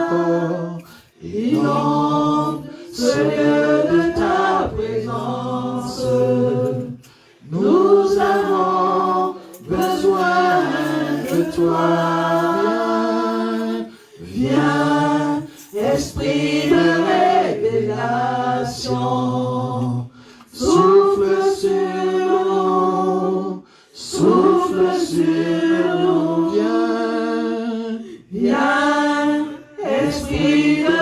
encore. Inonde ce lieu de ta présence. Nous avons besoin de toi. Viens, Esprit de révélation, souffle sur nous, souffle sur nous. Viens, Esprit de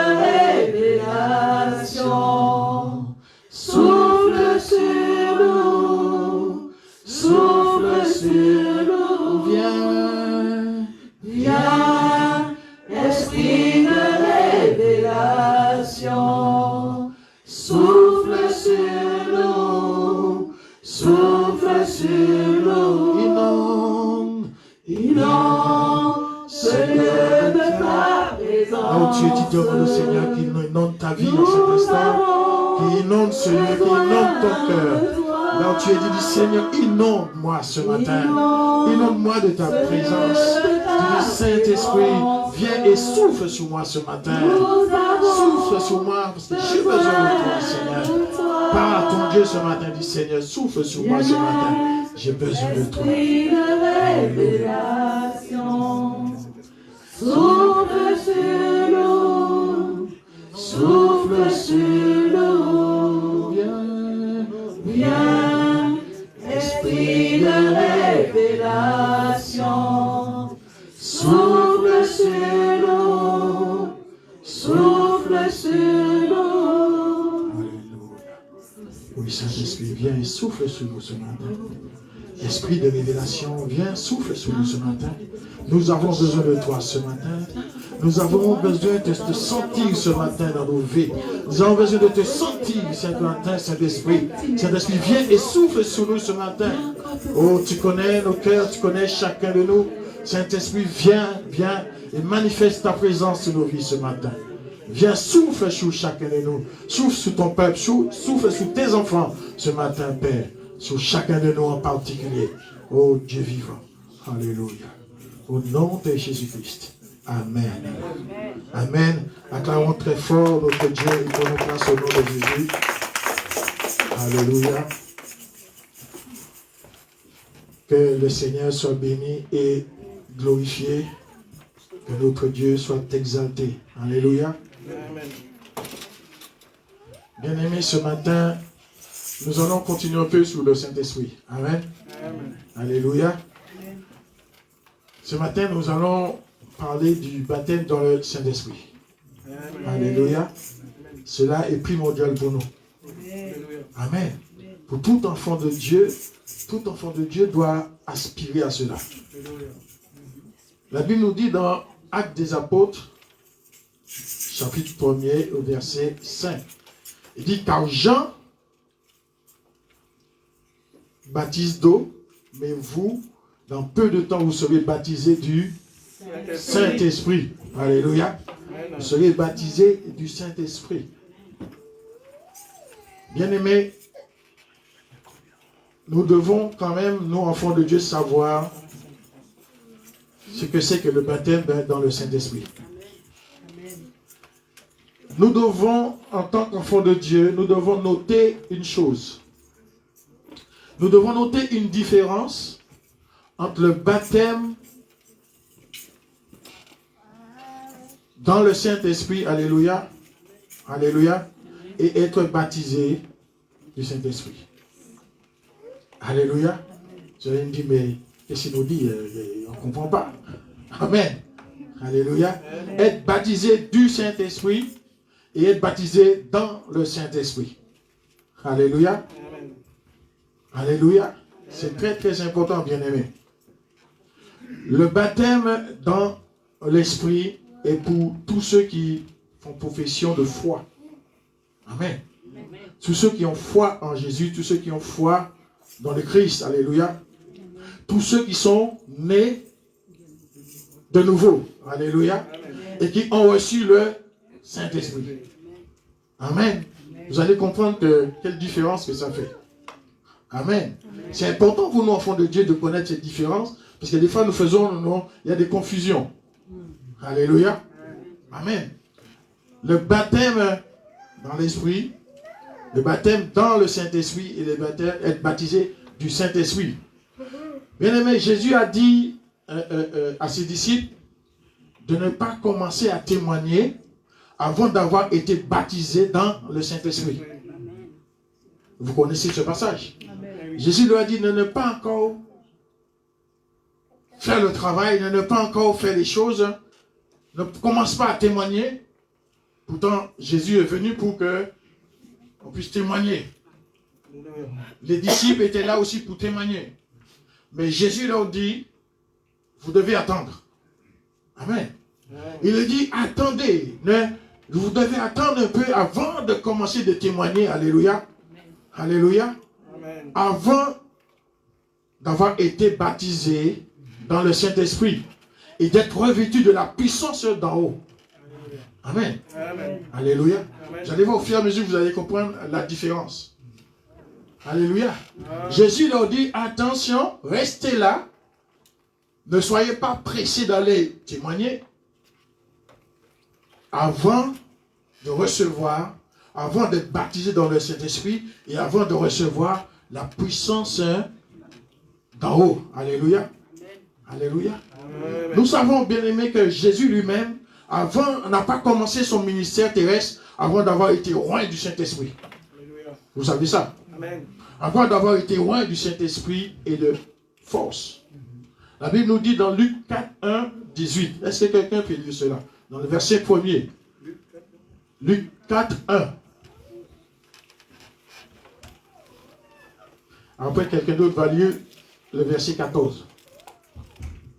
révélation, souffle sur nous, souffle sur nous. Viens, Esprit de révélation, souffle sur nous, souffle sur nous. Inonde ce lieu de ta présence. Oh, tu dis, demande au Seigneur qu'il inonde ta vie en cet instant, qu'il inonde ce lieu, qu'il inonde ton cœur. Alors tu as dit, Seigneur, inonde-moi ce matin, inonde-moi de ta présence. Du Saint-Esprit, viens et souffle sur moi ce matin. Souffle sur moi parce que j'ai besoin de toi, Seigneur. Parle à ton Dieu ce matin, dis Seigneur, souffle sur moi ce matin. J'ai besoin de toi. Souffle sur nous, souffle sur nous. Viens, Esprit de révélation, souffle sur nous, souffle sur nous. Alléluia. Oui, Saint-Esprit, viens et souffle sur nous ce matin. Esprit de révélation, viens, souffle sur nous ce matin. Nous avons besoin de toi ce matin. Nous avons besoin de te sentir ce matin dans nos vies. Nous avons besoin de te sentir ce matin, Saint-Esprit. Saint-Esprit, viens et souffle sur nous ce matin. Oh, tu connais nos cœurs, tu connais chacun de nous. Saint-Esprit, viens et manifeste ta présence sur nos vies ce matin. Viens, souffle sur chacun de nous. Souffle sur ton peuple, souffle sur tes enfants ce matin, Père. Sur chacun de nous en particulier. Oh Dieu vivant. Alléluia. Au nom de Jésus-Christ. Amen. Amen. Acclamons très fort notre Dieu et prenons place au nom de Jésus. Alléluia. Que le Seigneur soit béni et glorifié. Que notre Dieu soit exalté. Alléluia. Bien-aimés, ce matin, nous allons continuer un peu sur le Saint-Esprit. Amen. Amen. Alléluia. Amen. Ce matin, nous allons parler du baptême dans le Saint-Esprit. Alléluia. Cela est primordial pour nous. Amen. Pour tout enfant de Dieu doit aspirer à cela. La Bible nous dit dans Actes des Apôtres, chapitre 1er, au verset 5. Il dit, car Jean baptise d'eau, mais vous, dans peu de temps, vous serez baptisés du Saint-Esprit. Alléluia. Vous serez baptisés du Saint-Esprit. Bien-aimés, nous devons quand même, nous, enfants de Dieu, savoir ce que c'est que le baptême dans le Saint-Esprit. Nous devons, en tant qu'enfants de Dieu, nous devons noter une chose. Nous devons noter une différence entre le baptême dans le Saint-Esprit, alléluia, alléluia, et être baptisé du Saint-Esprit. Alléluia. Vous allez me dire, mais qu'est-ce qu'il nous dit? On ne comprend pas. Amen. Alléluia. Être baptisé du Saint-Esprit et être baptisé dans le Saint-Esprit. Alléluia. Alléluia. C'est très très important, bien-aimé. Le baptême dans l'Esprit est pour tous ceux qui font profession de foi. Amen. Tous ceux qui ont foi en Jésus, tous ceux qui ont foi dans le Christ. Alléluia. Tous ceux qui sont nés de nouveau. Alléluia. Et qui ont reçu le Saint-Esprit. Amen. Vous allez comprendre quelle différence que ça fait. Amen. C'est important pour nous, enfants de Dieu, de connaître cette différence, parce que des fois, nous faisons, il y a des confusions. Alléluia. Amen. Le baptême dans l'Esprit, le baptême dans le Saint-Esprit et le baptême, être baptisé du Saint-Esprit. Bien aimé, Jésus a dit à ses disciples de ne pas commencer à témoigner avant d'avoir été baptisé dans le Saint-Esprit. Vous connaissez ce passage. Amen. Jésus leur a dit de ne pas encore faire le travail, de ne pas encore faire les choses. Ne commence pas à témoigner. Pourtant, Jésus est venu pour qu'on puisse témoigner. Les disciples étaient là aussi pour témoigner. Mais Jésus leur dit, vous devez attendre. Amen. Il leur dit, attendez. Vous devez attendre un peu avant de commencer de témoigner. Alléluia. Alléluia. Amen. Avant d'avoir été baptisé dans le Saint-Esprit et d'être revêtu de la puissance d'en haut. Amen. Amen. Alléluia. Amen. Vous allez voir au fur et à mesure que vous allez comprendre la différence. Alléluia. Amen. Jésus leur dit, attention, restez là. Ne soyez pas pressés d'aller témoigner avant de recevoir, avant d'être baptisé dans le Saint-Esprit et avant de recevoir la puissance d'en haut. Alléluia. Alléluia. Amen. Nous savons, bien aimé, que Jésus lui-même, avant, n'a pas commencé son ministère terrestre avant d'avoir été roi du Saint-Esprit. Vous savez ça? Amen. Avant d'avoir été roi du Saint-Esprit et de force. La Bible nous dit dans Luc 4, 1, 18. Est-ce que quelqu'un peut lire cela? Dans le verset premier. Luc 4, 1. Après, quelqu'un d'autre va lire le verset 14.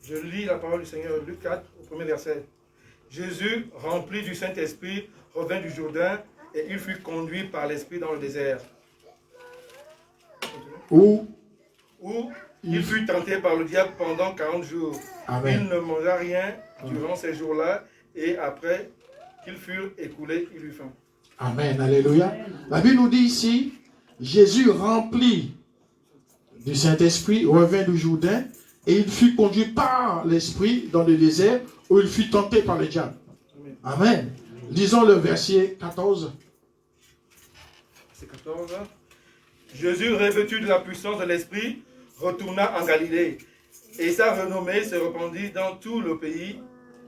Je lis la parole du Seigneur, Luc 4, au premier verset. Jésus, rempli du Saint-Esprit, revint du Jourdain et il fut conduit par l'Esprit dans le désert. Où il fut tenté par le diable pendant 40 jours. Amen. Il ne mangea rien durant ces jours-là et après qu'ils furent écoulés, il eut faim. Amen. Alléluia. La Bible nous dit ici, Jésus rempli du Saint-Esprit revint du Jourdain et il fut conduit par l'Esprit dans le désert où il fut tenté par le diable. Amen. Amen. Lisons le verset 14. C'est 14. Jésus, revêtu de la puissance de l'Esprit, retourna en Galilée et sa renommée se répandit dans tout le pays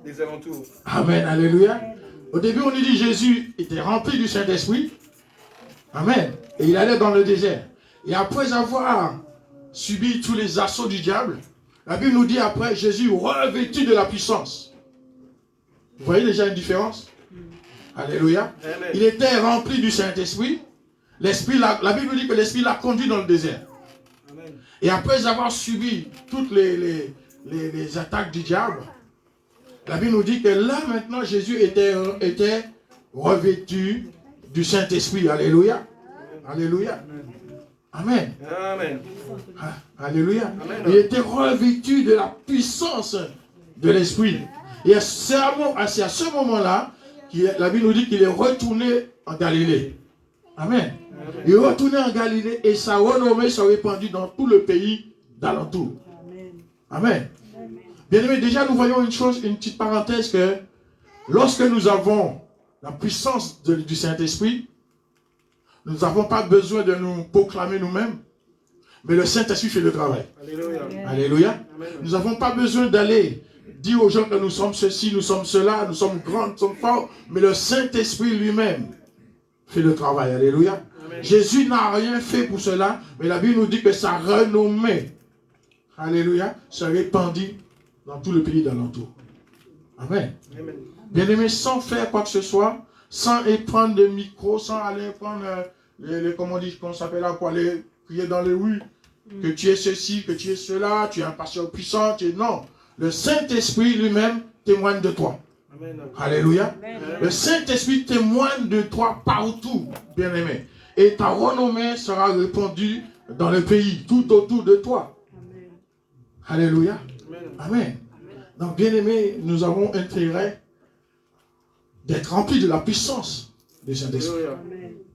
des alentours. Amen. Alléluia. Au début, on nous dit Jésus était rempli du Saint-Esprit. Amen. Et il allait dans le désert. Et après avoir subi tous les assauts du diable, la Bible nous dit après, Jésus revêtu de la puissance. Vous voyez déjà une différence? Alléluia. Amen. Il était rempli du Saint-Esprit. L'Esprit, la Bible nous dit que l'Esprit l'a conduit dans le désert. Amen. Et après avoir subi toutes les attaques du diable, la Bible nous dit que là maintenant Jésus était revêtu du Saint-Esprit. Alléluia. Alléluia. Amen. Amen. Alléluia. Amen. Il était revêtu de la puissance de l'Esprit. Et c'est à ce moment-là, la Bible nous dit qu'il est retourné en Galilée. Amen. Il est retourné en Galilée et sa renommée s'est répandue dans tout le pays d'alentour. Amen. Bien aimé, déjà nous voyons une chose, une petite parenthèse, que lorsque nous avons la puissance du Saint-Esprit, nous n'avons pas besoin de nous proclamer nous-mêmes, mais le Saint-Esprit fait le travail. Alléluia. Alléluia. Amen. Nous n'avons pas besoin d'aller dire aux gens que nous sommes ceci, nous sommes cela, nous sommes grands, nous sommes forts, mais le Saint-Esprit lui-même fait le travail. Alléluia. Amen. Jésus n'a rien fait pour cela, mais la Bible nous dit que sa renommée, alléluia, se répandit dans tout le pays d'alentour. Amen. Amen. Bien aimé, sans faire quoi que ce soit, sans y prendre de micro, sans aller prendre comment on dit, qu'on s'appelle là, pour aller crier dans les rues, que tu es ceci, que tu es cela, tu es un pasteur puissant, non. Le Saint-Esprit lui-même témoigne de toi. Amen. Alléluia. Amen. Le Saint-Esprit témoigne de toi partout, bien aimé. Et ta renommée sera répandue dans le pays, tout autour de toi. Amen. Alléluia. Amen. Amen. Donc, bien aimé, nous avons intérêt d'être remplis de la puissance du Saint-Esprit.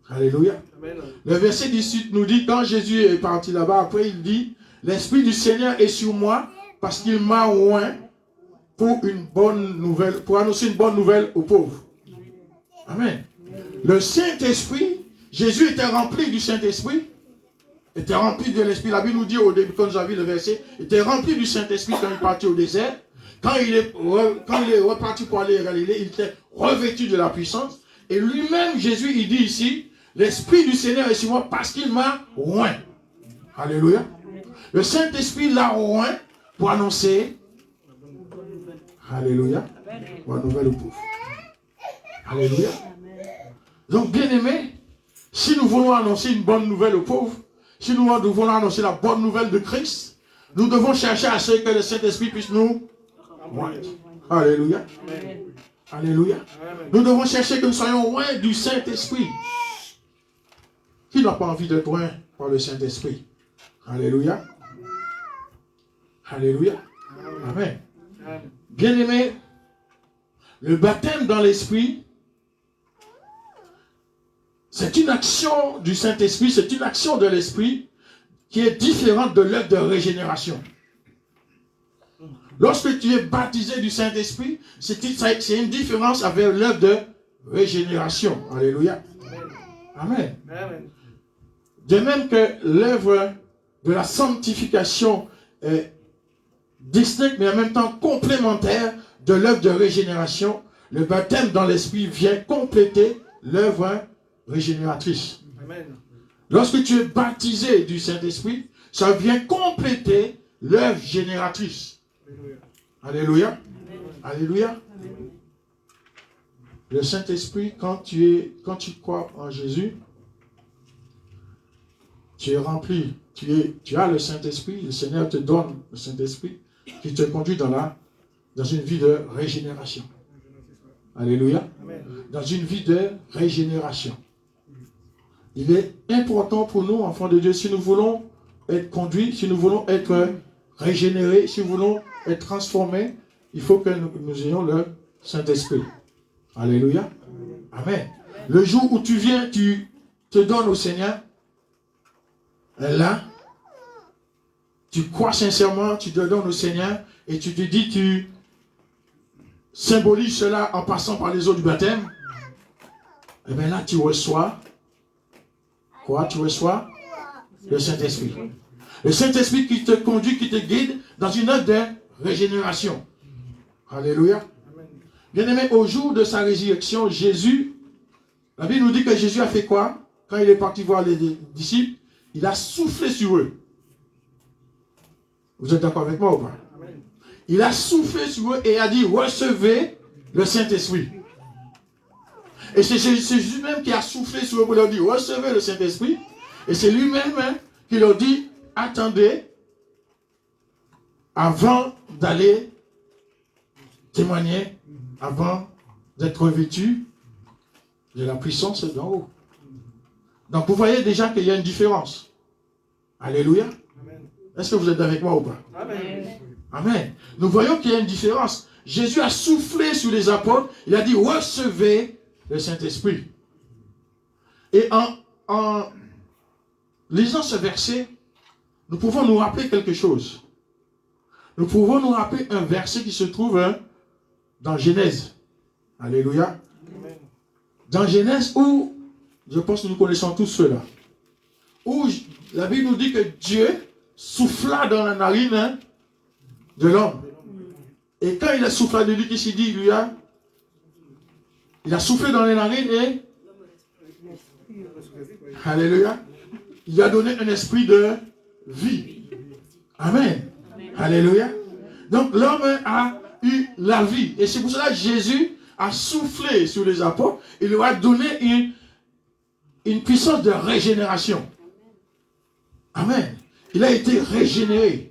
Alléluia. Amen. Le verset 18 nous dit, quand Jésus est parti là-bas, après il dit, l'Esprit du Seigneur est sur moi parce qu'il m'a oint pour une bonne nouvelle, pour annoncer une bonne nouvelle aux pauvres. Amen. Le Saint-Esprit, Jésus était rempli du Saint-Esprit, était rempli de l'Esprit. La Bible nous dit au début, quand nous avons vu le verset, il était rempli du Saint-Esprit quand il partit au désert. Quand il est reparti pour aller à Galilée, il était revêtu de la puissance. Et lui-même, Jésus, il dit ici, l'Esprit du Seigneur est sur moi parce qu'il m'a oint. Alléluia. Le Saint-Esprit l'a oint pour annoncer, alléluia, bonne nouvelle aux pauvres. Alléluia. Donc, bien aimés, si nous voulons annoncer une bonne nouvelle aux pauvres, si nous voulons annoncer la bonne nouvelle de Christ, nous devons chercher à ce que le Saint-Esprit puisse nous oindre. Alléluia. Amen. Alléluia. Amen. Nous devons chercher que nous soyons loin du Saint-Esprit. Qui n'a pas envie d'être loin par le Saint-Esprit? Alléluia. Alléluia. Amen. Amen. Bien-aimés, le baptême dans l'Esprit, c'est une action du Saint-Esprit, c'est une action de l'Esprit qui est différente de l'œuvre de régénération. Lorsque tu es baptisé du Saint-Esprit, c'est une différence avec l'œuvre de régénération. Alléluia. Amen. Amen. De même que l'œuvre de la sanctification est distincte, mais en même temps complémentaire de l'œuvre de régénération, le baptême dans l'Esprit vient compléter l'œuvre régénératrice. Amen. Lorsque tu es baptisé du Saint-Esprit, ça vient compléter l'œuvre génératrice. Alléluia. Alléluia. Alléluia. Le Saint-Esprit, quand tu crois en Jésus, tu es rempli, tu as le Saint-Esprit, le Seigneur te donne le Saint-Esprit qui te conduit dans une vie de régénération. Alléluia. Amen. Dans une vie de régénération. Il est important pour nous, enfants de Dieu, si nous voulons être conduits, si nous voulons être régénérés, si nous voulons être transformés, il faut que nous ayons le Saint-Esprit. Alléluia. Amen. Le jour où tu viens, tu te donnes au Seigneur, là, tu crois sincèrement, tu te donnes au Seigneur, et tu te dis, tu symbolises cela en passant par les eaux du baptême, et bien là, tu reçois, quoi? Tu reçois le Saint-Esprit. Le Saint-Esprit qui te conduit, qui te guide dans une œuvre de régénération. Alléluia. Bien-aimé, au jour de sa résurrection, Jésus, la Bible nous dit que Jésus a fait quoi? Quand il est parti voir les disciples, il a soufflé sur eux. Vous êtes d'accord avec moi ou pas? Il a soufflé sur eux et a dit, recevez le Saint-Esprit. Et c'est Jésus même qui a soufflé sur eux pour leur dire, recevez le Saint-Esprit. Et c'est lui-même qui leur dit, attendez, avant d'aller témoigner, avant d'être revêtu de la puissance d'en haut. Donc vous voyez déjà qu'il y a une différence. Alléluia. Est-ce que vous êtes avec moi ou pas? Amen. Amen. Nous voyons qu'il y a une différence. Jésus a soufflé sur les apôtres. Il a dit, recevez le Saint-Esprit. Et en lisant ce verset, nous pouvons nous rappeler quelque chose. Nous pouvons nous rappeler un verset qui se trouve dans Genèse. Alléluia. Dans Genèse où, je pense que nous connaissons tous cela, où la Bible nous dit que Dieu souffla dans la narine de l'homme. Et quand il a soufflé de lui, qu'est-ce qu'il dit? Il a soufflé dans les narines et alléluia. Il a donné un esprit de vie. Amen. Alléluia. Donc l'homme a eu la vie. Et c'est pour cela que Jésus a soufflé sur les apôtres. Il leur a donné une puissance de régénération. Amen. Il a été régénéré.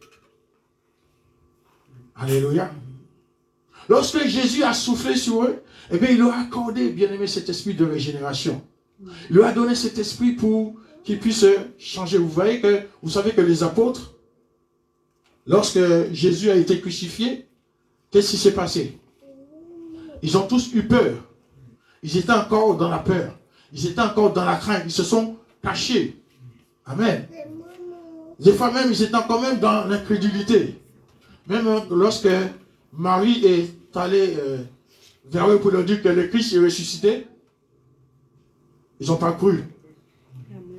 Alléluia. Lorsque Jésus a soufflé sur eux, eh bien, il leur a accordé, bien aimé, cet esprit de régénération. Il leur a donné cet esprit pour qu'ils puissent changer. Vous savez que les apôtres, lorsque Jésus a été crucifié, qu'est-ce qui s'est passé? Ils ont tous eu peur. Ils étaient encore dans la peur. Ils étaient encore dans la crainte. Ils se sont cachés. Amen. Des fois même, ils étaient encore même dans l'incrédulité. Même lorsque Marie est allée vers eux pour leur dire que le Christ est ressuscité, ils n'ont pas cru.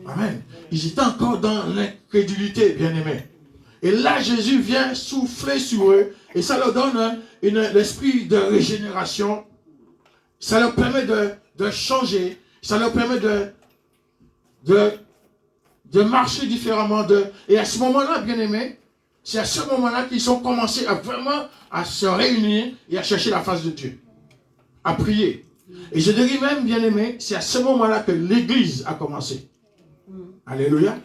Amen. Ils étaient encore dans l'incrédulité, bien-aimés. Et là, Jésus vient souffler sur eux et ça leur donne l'esprit de régénération. Ça leur permet de changer. Ça leur permet de marcher différemment. Et à ce moment-là, bien-aimés, c'est à ce moment-là qu'ils ont commencé à vraiment à se réunir et à chercher la face de Dieu. À prier. Et je dirais même, bien-aimés, c'est à ce moment-là que l'Église a commencé. Alléluia.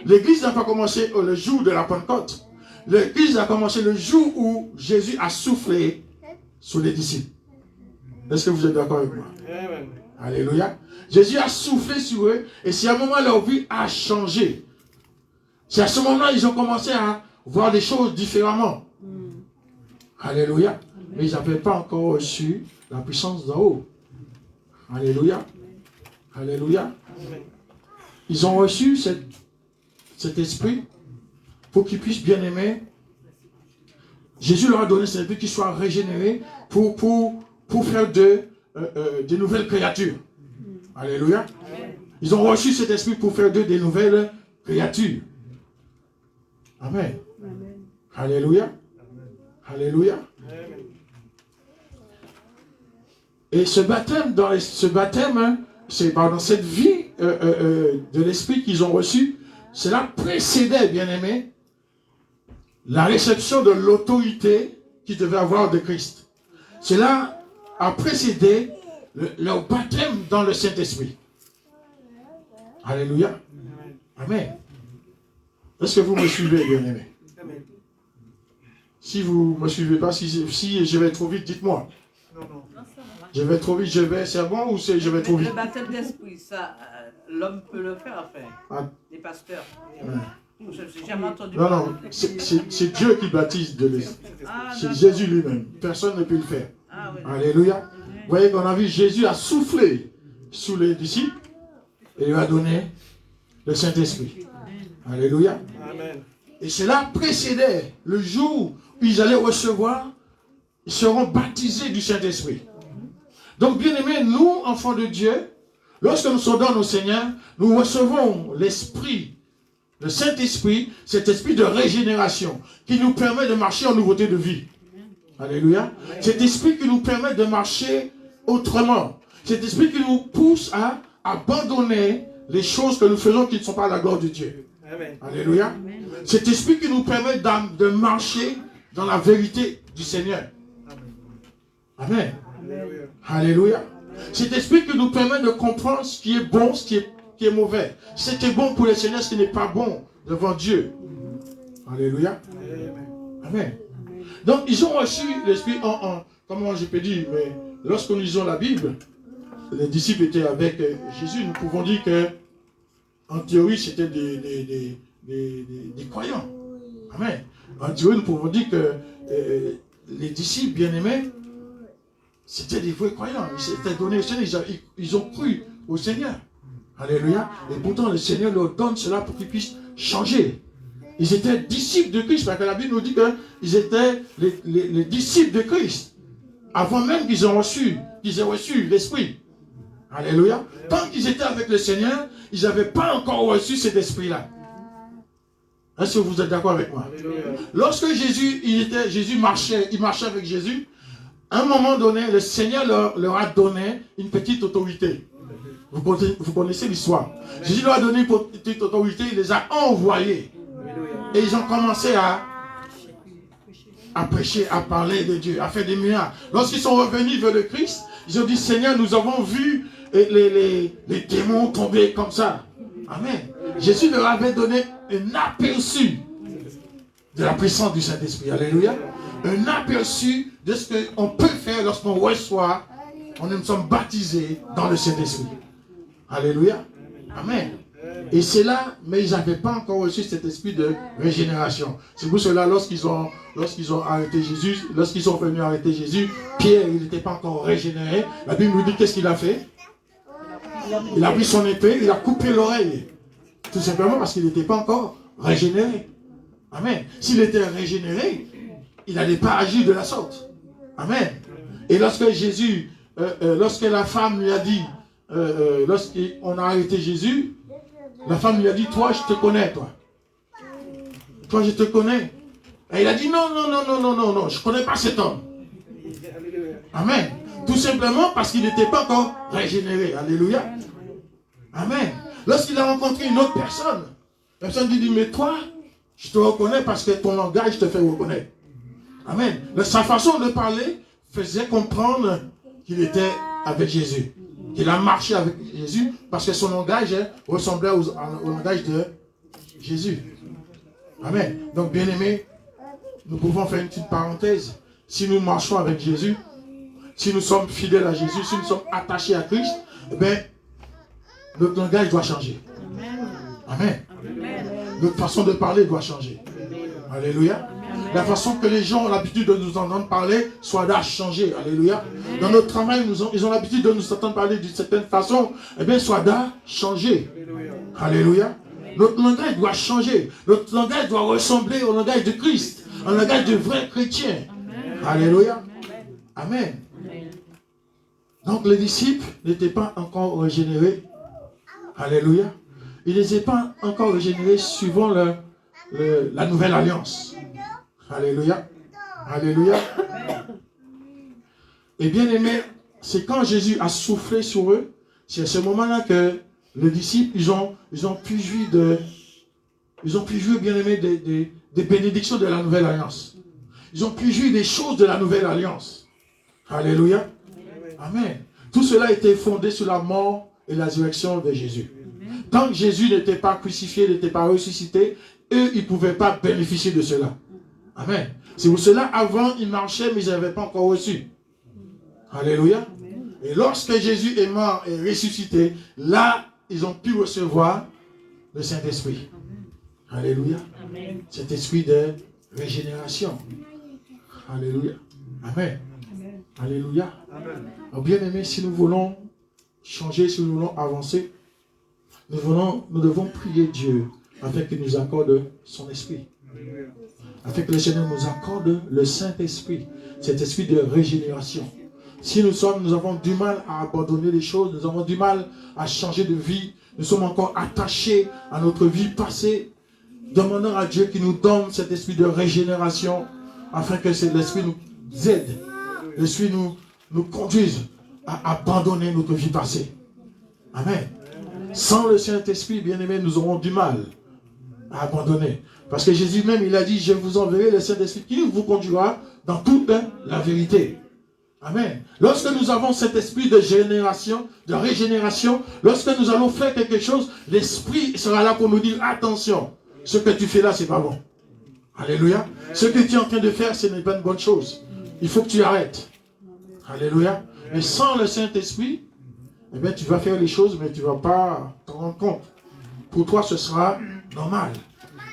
L'Église n'a pas commencé le jour de la Pentecôte. L'Église a commencé le jour où Jésus a soufflé sur les disciples. Est-ce que vous êtes d'accord avec moi? Amen. Alléluia. Jésus a soufflé sur eux et c'est à un moment leur vie a changé. C'est à ce moment-là qu'ils ont commencé à voir des choses différemment. Alléluia. Mais ils n'avaient pas encore reçu la puissance d'en haut. Alléluia. Alléluia. Ils ont reçu cet esprit pour qu'ils puissent bien aimer. Jésus leur a donné cet esprit qu'ils soient régénérés pour faire de nouvelles créatures. Alléluia. Ils ont reçu cet esprit pour faire d'eux des nouvelles créatures. Amen. Alléluia. Alléluia. Et ce baptême, c'est dans cette vie de l'esprit qu'ils ont reçu, cela précédait, bien aimé, la réception de l'autorité qu'ils devaient avoir de Christ. Cela a précédé leur baptême dans le Saint-Esprit. Alléluia. Amen. Est-ce que vous me suivez, bien aimé? Si vous ne me suivez pas, si je vais trop vite, dites-moi. Je vais trop vite, c'est bon ou je vais trop vite? Le baptême d'esprit, ça, l'homme peut le faire, enfin, les pasteurs. Ouais. Je n'ai jamais entendu parler. Non, c'est Dieu qui baptise de l'esprit. C'est Jésus lui-même. Personne ne peut le faire. Oui. Alléluia. Vous voyez qu'on a vu Jésus a soufflé sous les disciples et lui a donné le Saint-Esprit. Alléluia. Amen. Et cela précédait le jour où ils allaient recevoir, ils seront baptisés du Saint-Esprit. Donc, bien aimés, nous, enfants de Dieu, lorsque nous sommes dans nos Seigneurs, nous recevons l'Esprit, le Saint-Esprit, cet esprit de régénération qui nous permet de marcher en nouveauté de vie. Alléluia. Cet esprit qui nous permet de marcher autrement. Cet esprit qui nous pousse à abandonner les choses que nous faisons qui ne sont pas à la gloire de Dieu. Amen. Alléluia. Amen. Cet esprit qui nous permet de marcher dans la vérité du Seigneur. Amen. Amen. Alléluia. Cet esprit qui nous permet de comprendre ce qui est bon, ce qui est mauvais. Ce qui est bon pour le Seigneur, ce qui n'est pas bon devant Dieu. Alléluia. Amen. Donc, ils ont reçu l'esprit comment je peux dire, mais lorsque nous lisons la Bible, les disciples étaient avec Jésus. Nous pouvons dire que, en théorie, c'était des croyants. Amen. En théorie, nous pouvons dire que les disciples bien-aimés, c'était des vrais croyants. Ils s'étaient donnés au Seigneur. Ils ont cru au Seigneur. Alléluia. Et pourtant, le Seigneur leur donne cela pour qu'ils puissent changer. Ils étaient disciples de Christ, parce que la Bible nous dit qu'ils étaient les disciples de Christ. Avant même qu'ils aient reçu l'Esprit. Alléluia. Tant qu'ils étaient avec le Seigneur, ils n'avaient pas encore reçu cet esprit-là. Est-ce que vous êtes d'accord avec moi? Alléluia. Lorsque Jésus marchait avec Jésus, à un moment donné, le Seigneur leur a donné une petite autorité. Vous connaissez l'histoire. Jésus leur a donné une petite autorité, il les a envoyés. Et ils ont commencé à prêcher, à parler de Dieu, à faire des miracles. Lorsqu'ils sont revenus vers le Christ, ils ont dit, Seigneur, nous avons vu les démons tomber comme ça. Amen. Jésus leur avait donné un aperçu de la puissance du Saint-Esprit. Alléluia. Un aperçu de ce qu'on peut faire lorsqu'on reçoit, nous sommes baptisés dans le Saint-Esprit. Alléluia. Amen. Et c'est là, mais ils n'avaient pas encore reçu cet esprit de régénération. C'est pour cela, lorsqu'ils ont arrêté Jésus, lorsqu'ils sont venus arrêter Jésus, Pierre, il n'était pas encore régénéré. La Bible nous dit qu'est-ce qu'il a fait? Il a pris son épée, il a coupé l'oreille. Tout simplement parce qu'il n'était pas encore régénéré. Amen. S'il était régénéré, il n'allait pas agir de la sorte. Amen. Et lorsque Jésus, lorsque la femme lui a dit, lorsqu'on a arrêté Jésus, la femme lui a dit, toi, je te connais, toi. Toi, je te connais. Et il a dit, non, je ne connais pas cet homme. Amen. Tout simplement parce qu'il n'était pas encore régénéré. Alléluia. Amen. Lorsqu'il a rencontré une autre personne, la personne lui dit, mais toi, je te reconnais parce que ton langage te fait reconnaître. Amen. Sa façon de parler faisait comprendre qu'il était avec Jésus. Qu'il a marché avec Jésus parce que son langage ressemblait au langage de Jésus. Amen. Donc, bien aimé, nous pouvons faire une petite parenthèse. Si nous marchons avec Jésus, si nous sommes fidèles à Jésus, si nous sommes attachés à Christ, eh bien, notre langage doit changer. Amen. Notre façon de parler doit changer. Alléluia. La façon que les gens ont l'habitude de nous entendre parler doit changer. Alléluia. Dans notre travail, ils ont l'habitude de nous entendre parler d'une certaine façon. Eh bien, doit changer. Alléluia. Notre langage doit changer. Notre langage doit ressembler au langage de Christ. Un langage de vrais chrétiens. Alléluia. Amen. Donc les disciples n'étaient pas encore régénérés. Alléluia. Ils n'étaient pas encore régénérés suivant la nouvelle alliance. Alléluia. Alléluia. Et bien aimé, c'est quand Jésus a soufflé sur eux, c'est à ce moment-là que les disciples, ils ont pu jouir bien aimé des bénédictions de la nouvelle alliance. Ils ont pu jouir des choses de la nouvelle alliance. Alléluia. Amen. Tout cela était fondé sur la mort et la résurrection de Jésus. Tant que Jésus n'était pas crucifié, n'était pas ressuscité, eux, ils ne pouvaient pas bénéficier de cela. Amen. C'est pour cela, avant, ils marchaient, mais ils n'avaient pas encore reçu. Alléluia. Et lorsque Jésus est mort et ressuscité, là, ils ont pu recevoir le Saint-Esprit. Alléluia. Cet esprit de régénération. Alléluia. Amen. Alléluia. Alors, bien aimé, si nous voulons changer, si nous voulons avancer, nous devons prier Dieu afin qu'il nous accorde son esprit. Afin que le Seigneur nous accorde le Saint-Esprit, cet esprit de régénération. Si nous avons du mal à abandonner les choses, nous avons du mal à changer de vie, nous sommes encore attachés à notre vie passée, demandons à Dieu qu'il nous donne cet esprit de régénération afin que l'esprit nous aide, l'esprit nous conduise à abandonner notre vie passée. Amen. Sans le Saint-Esprit, bien-aimés, nous aurons du mal à abandonner. Parce que Jésus même, il a dit, je vous enverrai le Saint-Esprit qui vous conduira dans toute la vérité. Amen. Lorsque nous avons cet esprit de régénération, lorsque nous allons faire quelque chose, l'Esprit sera là pour nous dire, attention, ce que tu fais là, c'est pas bon. Alléluia. Ce que tu es en train de faire, ce n'est pas une bonne chose. Il faut que tu arrêtes. Alléluia. Mais sans le Saint-Esprit, eh bien, tu vas faire les choses, mais tu ne vas pas te rendre compte. Pour toi, ce sera normal.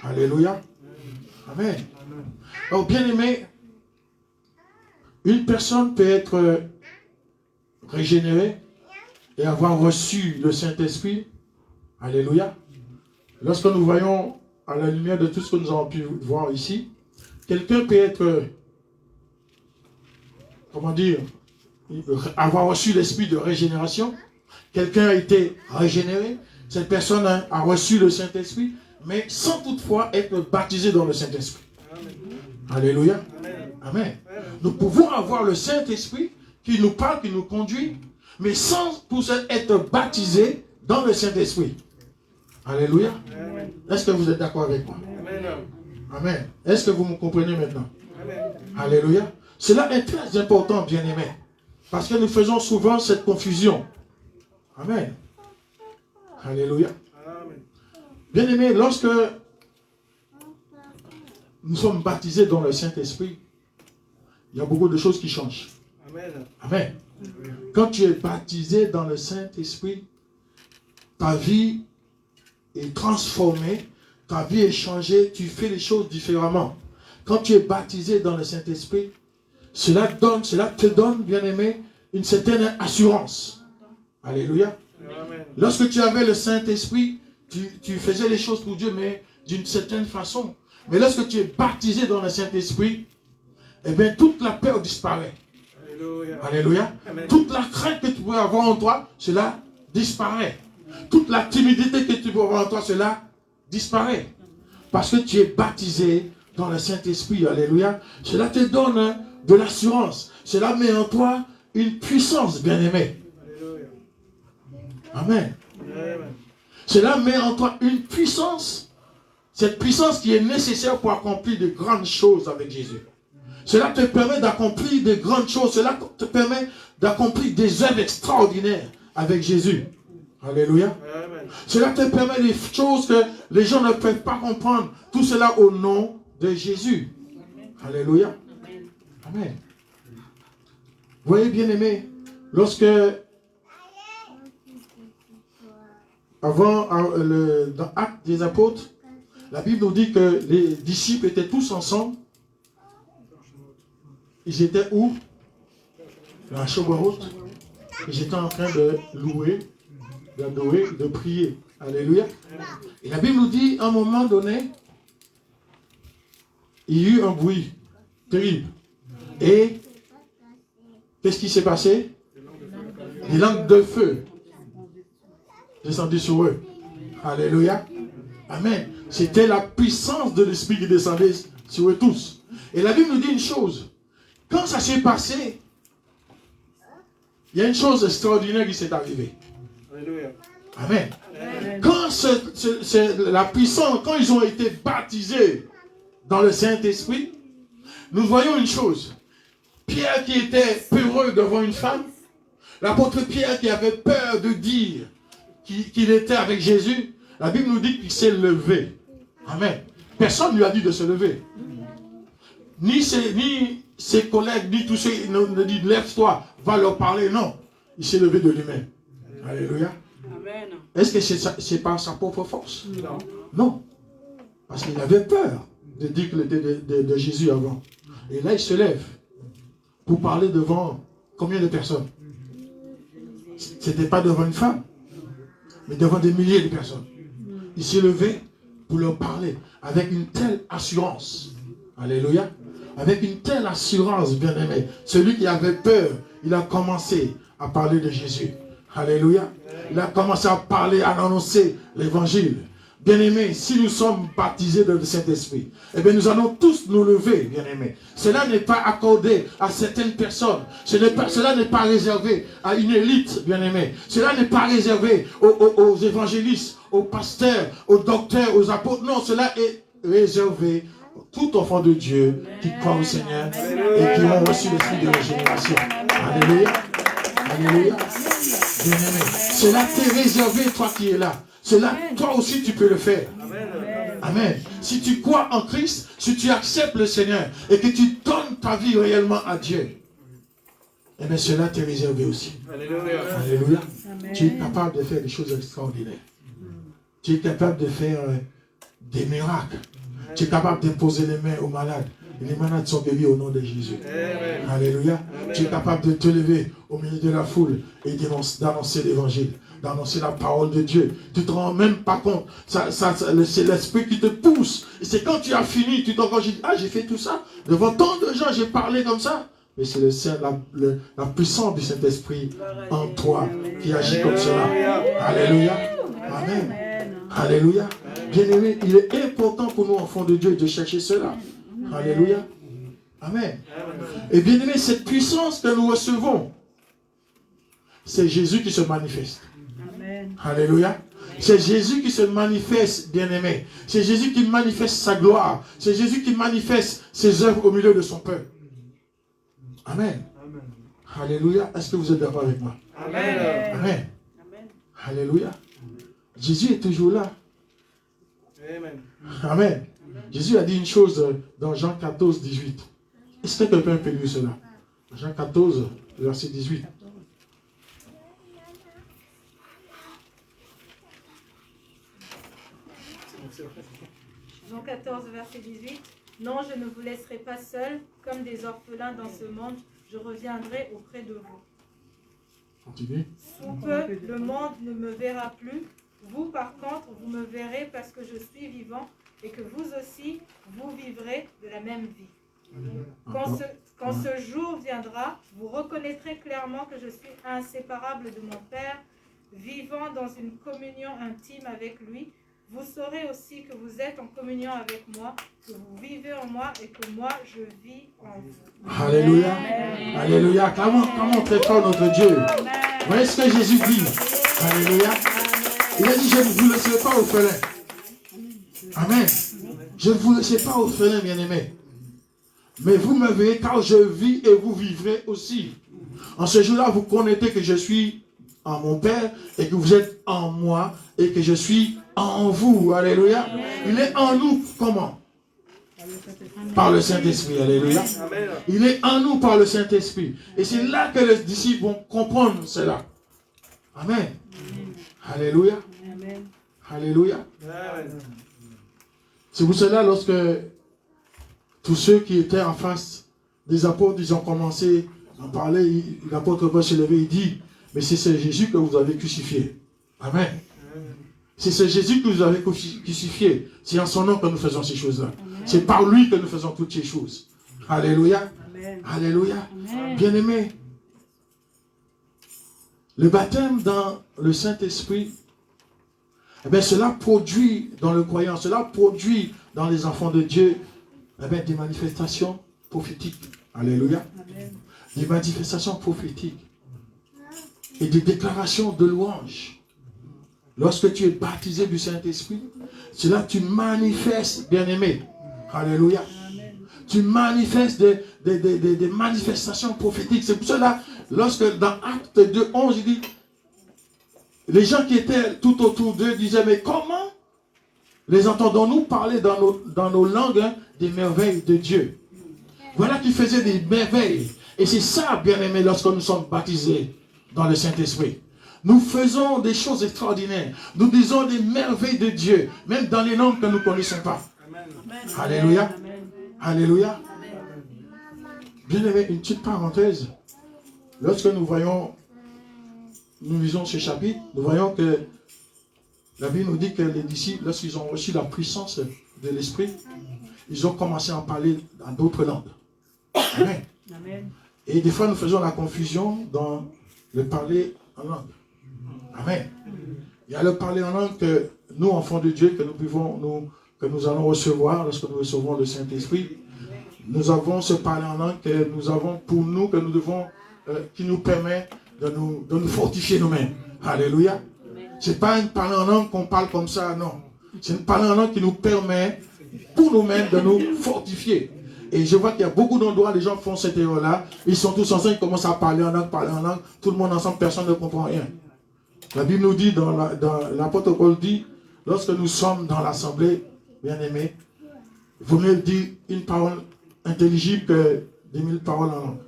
Alléluia. Amen. Alors, bien aimé, une personne peut être régénérée et avoir reçu le Saint-Esprit. Alléluia. Lorsque nous voyons à la lumière de tout ce que nous avons pu voir ici, quelqu'un peut être, avoir reçu l'esprit de régénération. Quelqu'un a été régénéré. Cette personne a reçu le Saint-Esprit, mais sans toutefois être baptisé dans le Saint-Esprit. Alléluia. Amen. Nous pouvons avoir le Saint-Esprit qui nous parle, qui nous conduit, mais sans pour ça être baptisé dans le Saint-Esprit. Alléluia. Est-ce que vous êtes d'accord avec moi? Amen. Est-ce que vous me comprenez maintenant? Alléluia. Cela est très important, bien-aimés, parce que nous faisons souvent cette confusion. Amen. Alléluia. Bien-aimés, lorsque nous sommes baptisés dans le Saint-Esprit, il y a beaucoup de choses qui changent. Amen. Quand tu es baptisé dans le Saint-Esprit, ta vie est transformée, ta vie est changée, tu fais les choses différemment. Quand tu es baptisé dans le Saint-Esprit, cela te donne, bien-aimé, une certaine assurance. Alléluia. Amen. Lorsque tu avais le Saint-Esprit, tu faisais les choses pour Dieu, mais d'une certaine façon. Mais lorsque tu es baptisé dans le Saint-Esprit, eh bien, toute la peur disparaît. Alléluia. Toute la crainte que tu peux avoir en toi, cela disparaît. Toute la timidité que tu peux avoir en toi, cela disparaît. Parce que tu es baptisé dans le Saint-Esprit. Alléluia. Cela te donne de l'assurance. Cela met en toi une puissance, bien-aimé. Amen. Cela met en toi une puissance. Cette puissance qui est nécessaire pour accomplir de grandes choses avec Jésus. Cela te permet d'accomplir de grandes choses. Cela te permet d'accomplir des œuvres extraordinaires avec Jésus. Alléluia. Amen. Cela te permet des choses que les gens ne peuvent pas comprendre. Tout cela au nom de Jésus. Alléluia. Amen. Vous voyez, bien aimé, lorsque avant dans Actes des Apôtres, la Bible nous dit que les disciples étaient tous ensemble. Ils étaient où? Dans la Chobaroute. Ils étaient en train de louer, d'adorer, de prier. Alléluia. Et la Bible nous dit, à un moment donné, il y a eu un bruit terrible. Et qu'est-ce qui s'est passé? Des langues de feu descendues sur eux. Alléluia. Amen. C'était la puissance de l'Esprit qui descendait sur eux tous. Et la Bible nous dit une chose. Quand ça s'est passé, il y a une chose extraordinaire qui s'est arrivée. Alléluia. Amen. Amen. Quand la puissance, quand ils ont été baptisés dans le Saint-Esprit, nous voyons une chose. Pierre qui était peureux devant une femme, l'apôtre Pierre qui avait peur de dire qu'il était avec Jésus, la Bible nous dit qu'il s'est levé. Amen. Personne ne lui a dit de se lever. Ni ses collègues, ni tous ceux qui ne disent lève-toi, va leur parler. Non. Il s'est levé de lui-même. Alléluia. Amen. Est-ce que c'est par sa propre force? Non. Non. Parce qu'il avait peur de dire qu'il était de Jésus avant. Et là, il se lève pour parler devant combien de personnes? Ce n'était pas devant une femme, mais devant des milliers de personnes. Il s'est levé pour leur parler avec une telle assurance. Alléluia. Avec une telle assurance, bien-aimé. Celui qui avait peur, il a commencé à parler de Jésus. Alléluia. Il a commencé à parler, à annoncer l'évangile. Bien-aimés, si nous sommes baptisés dans le Saint-Esprit, eh bien nous allons tous nous lever, bien-aimés. Cela n'est pas accordé à certaines personnes. Cela n'est pas réservé à une élite, bien-aimés. Cela n'est pas réservé aux évangélistes, aux pasteurs, aux docteurs, aux apôtres. Non, cela est réservé à tout enfant de Dieu qui croit au Seigneur et qui ont reçu l'esprit de régénération. Alléluia. Alléluia. Bien-aimé, cela t'est réservé, toi qui es là. Cela, toi aussi, tu peux le faire. Amen. Amen. Si tu crois en Christ, si tu acceptes le Seigneur et que tu donnes ta vie réellement à Dieu, eh bien, cela t'est réservé aussi. Alléluia. Alléluia. Tu es capable de faire des choses extraordinaires. Tu es capable de faire des miracles. Tu es capable d'imposer les mains aux malades. Et les malades sont guéris au nom de Jésus. Amen. Alléluia. Amen. Tu es capable de te lever au milieu de la foule et d'annoncer l'évangile, d'annoncer la parole de Dieu. Tu ne te rends même pas compte. C'est l'esprit qui te pousse. Et c'est quand tu as fini, tu t'en dis, ah, j'ai fait tout ça. Devant tant de gens, j'ai parlé comme ça. Mais c'est la puissance du Saint-Esprit en toi qui agit comme cela. Alléluia. Amen. Alléluia. Bien-aimé, il est important pour nous, enfants de Dieu, de chercher cela. Alléluia. Amen. Et bien aimé, cette puissance que nous recevons, c'est Jésus qui se manifeste. Amen. Alléluia. C'est Jésus qui se manifeste, bien aimé. C'est Jésus qui manifeste sa gloire. C'est Jésus qui manifeste ses œuvres au milieu de son peuple. Amen. Amen. Alléluia. Est-ce que vous êtes d'accord avec moi? Amen. Amen. Amen. Alléluia. Jésus est toujours là. Amen. Amen. Jésus a dit une chose dans Jean 14, 18. Est-ce que quelqu'un peut lire cela? Jean 14, verset 18. Jean 14, verset 18. Non, je ne vous laisserai pas seuls, comme des orphelins dans ce monde. Je reviendrai auprès de vous. Continue. Sous peu, le monde ne me verra plus. Vous, par contre, vous me verrez parce que je suis vivant et que vous aussi, vous vivrez de la même vie. Quand ce jour viendra, vous reconnaîtrez clairement que je suis inséparable de mon Père, vivant dans une communion intime avec lui. Vous saurez aussi que vous êtes en communion avec moi, que vous vivez en moi et que moi je vis en vous. Alléluia. Amen. Alléluia. Comment très fort notre Dieu. Voyez ce que Jésus dit. Alléluia. Il a dit, je ne vous laisserai pas orphelin. Amen. Je ne vous laisserai pas orphelin, bien-aimé. Mais vous me verrez car je vis et vous vivrez aussi. En ce jour-là, vous connaîtrez que je suis en mon Père et que vous êtes en moi et que je suis en vous. Alléluia. Il est en nous comment? Par le Saint-Esprit. Alléluia. Il est en nous par le Saint-Esprit. Et c'est là que les disciples vont comprendre cela. Amen. Alléluia. Alléluia. C'est pour cela lorsque tous ceux qui étaient en face des apôtres, ils ont commencé à parler, l'apôtre va se lever, il dit, mais c'est ce Jésus que vous avez crucifié. Amen. C'est ce Jésus que vous avez crucifié. C'est en son nom que nous faisons ces choses-là. C'est par lui que nous faisons toutes ces choses. Alléluia. Amen. Alléluia. Bien-aimés, le baptême dans le Saint-Esprit, eh bien, cela produit dans le croyant, cela produit dans les enfants de Dieu, eh bien, des manifestations prophétiques. Alléluia. Amen. Des manifestations prophétiques et des déclarations de louange. Lorsque tu es baptisé du Saint-Esprit, c'est là que tu manifestes, bien-aimé. Alléluia. Amen. Tu manifestes des manifestations prophétiques. C'est pour cela, lorsque dans Acte 2:11, il dit, les gens qui étaient tout autour d'eux disaient, mais comment les entendons-nous parler dans nos langues des merveilles de Dieu? Voilà qu'ils faisaient des merveilles. Et c'est ça, bien-aimé, lorsque nous sommes baptisés dans le Saint-Esprit. Nous faisons des choses extraordinaires. Nous disons des merveilles de Dieu, même dans les langues que nous ne connaissons pas. Amen. Alléluia. Amen. Alléluia. Bien-aimé, une petite parenthèse. Lorsque nous lisons ce chapitre, nous voyons que la Bible nous dit que les disciples, lorsqu'ils ont reçu la puissance de l'Esprit, ils ont commencé à parler dans d'autres langues. Amen. Amen. Et des fois, nous faisons la confusion dans le parler en langue. Amen. Il y a le parler en langue que nous, enfants de Dieu, que nous allons recevoir lorsque nous recevons le Saint-Esprit. Nous avons ce parler en langue que nous avons pour nous, que nous devons, qui nous permet de nous fortifier nous-mêmes. Alléluia. Ce n'est pas une parler en langue qu'on parle comme ça, non. C'est une parler en langue qui nous permet, pour nous-mêmes, de nous fortifier. Et je vois qu'il y a beaucoup d'endroits, les gens font cette erreur-là. Ils sont tous ensemble, ils commencent à parler en langue, tout le monde ensemble, personne ne comprend rien. La Bible nous dit, dans l'apôtre Paul dit, lorsque nous sommes dans l'assemblée, bien-aimés, il vaut mieux dire une parole intelligible que 10 000 paroles en langue.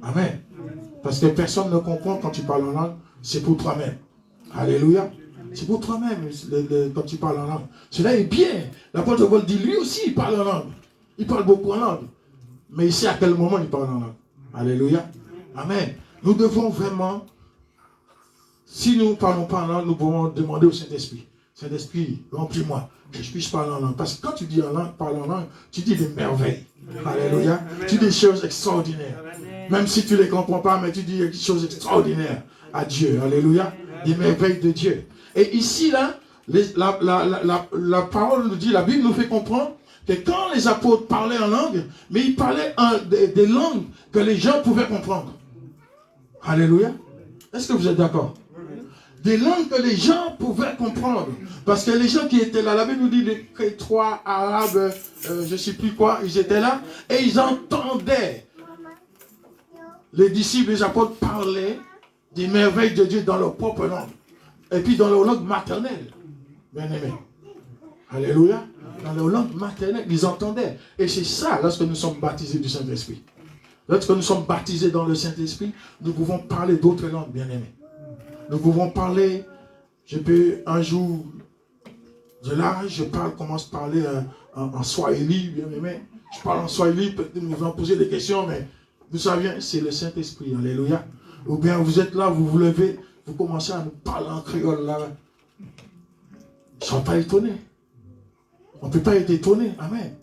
Amen. Parce que personne ne comprend quand tu parles en langue, c'est pour toi-même. Alléluia. C'est pour toi-même quand tu parles en langue. Cela est bien. L'apôtre Paul dit, lui aussi, il parle en langue. Il parle beaucoup en langue. Mais ici, à quel moment il parle en langue? Alléluia. Amen. Nous devons vraiment, si nous ne parlons pas en langue, nous pouvons demander au Saint-Esprit. Saint-Esprit, remplis-moi, que je puisse parler en langue. Parce que quand tu dis en langue, parle en langue, tu dis des merveilles. Alléluia. Tu dis des choses extraordinaires. Même si tu ne les comprends pas, mais tu dis des choses extraordinaires à Dieu. Alléluia. Des merveilles de Dieu. Et ici, là, la parole nous dit, la Bible nous fait comprendre que quand les apôtres parlaient en langue, mais ils parlaient des langues que les gens pouvaient comprendre. Alléluia. Est-ce que vous êtes d'accord? Des langues que les gens pouvaient comprendre. Parce que les gens qui étaient là, la Bible nous dit les Crétois, Arabes, je ne sais plus quoi, ils étaient là, et ils entendaient les disciples, les apôtres parler des merveilles de Dieu dans leur propre langue. Et puis dans leur langue maternelle. Bien aimé. Alléluia. Dans leur langue maternelle, ils entendaient. Et c'est ça, lorsque nous sommes baptisés du Saint-Esprit. Lorsque nous sommes baptisés dans le Saint-Esprit, nous pouvons parler d'autres langues, bien aimés. Nous pouvons parler, je peux un jour, je commence à parler en Swahili, bien aimé. Je parle en Swahili, peut-être nous allons poser des questions, mais vous savez, c'est le Saint-Esprit, alléluia. Ou bien vous êtes là, vous vous levez, vous commencez à nous parler en créole là. Ils ne sont pas étonnés. On ne peut pas être étonné, amen.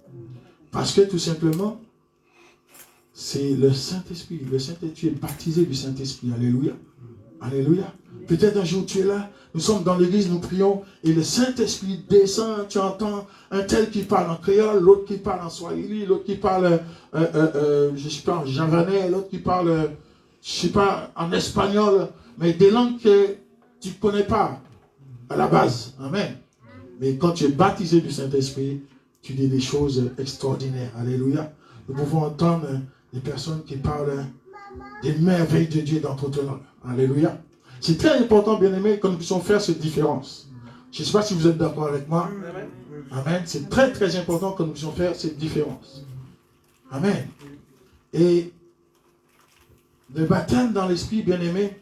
Parce que tout simplement, c'est le Saint-Esprit. Le Saint-Esprit, tu es baptisé du Saint-Esprit. Alléluia. Alléluia. Peut-être un jour tu es là, nous sommes dans l'église, nous prions, et le Saint-Esprit descend, tu entends un tel qui parle en créole, l'autre qui parle en swahili, l'autre qui parle, je sais pas, en javanais, l'autre qui parle, je sais pas, en espagnol, mais des langues que tu ne connais pas à la base. Amen. Mais quand tu es baptisé du Saint-Esprit, tu dis des choses extraordinaires. Alléluia. Nous pouvons entendre des personnes qui parlent des merveilles de Dieu dans toute langue. Alléluia. C'est très important, bien-aimés, que nous puissions faire cette différence. Je ne sais pas si vous êtes d'accord avec moi. Amen. C'est très, très important que nous puissions faire cette différence. Amen. Et le baptême dans l'esprit, bien-aimé,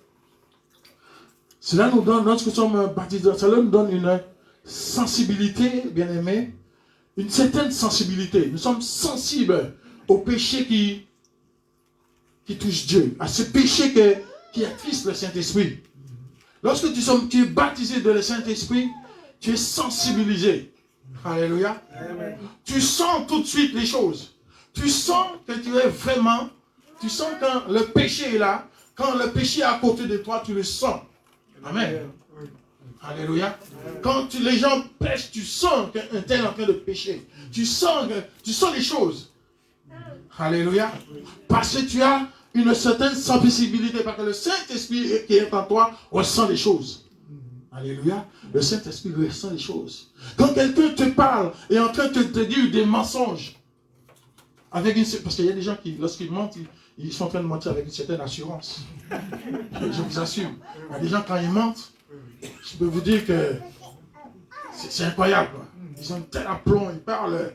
cela nous donne, lorsque nous sommes baptisés, cela nous donne une sensibilité, bien-aimé, une certaine sensibilité. Nous sommes sensibles au péché qui touche Dieu, à ce péché qui attriste le Saint-Esprit. Lorsque tu es baptisé de le Saint-Esprit, tu es sensibilisé. Alléluia. Amen. Tu sens tout de suite les choses. Tu sens que tu es vraiment, tu sens quand le péché est là, quand le péché est à côté de toi, tu le sens. Amen. Alléluia. Quand les gens pêchent, tu sens qu'un tel est en train de pécher. Tu sens les choses. Alléluia. Parce que tu as une certaine sensibilité, parce que le Saint-Esprit qui est en toi ressent les choses. Alléluia. Le Saint-Esprit ressent les choses. Quand quelqu'un te parle et est en train de te dire des mensonges, parce qu'il y a des gens qui, lorsqu'ils mentent, ils sont en train de mentir avec une certaine assurance. Je vous assure. Il y a des gens, quand ils mentent, je peux vous dire que c'est incroyable. Ils ont tel aplomb, ils parlent.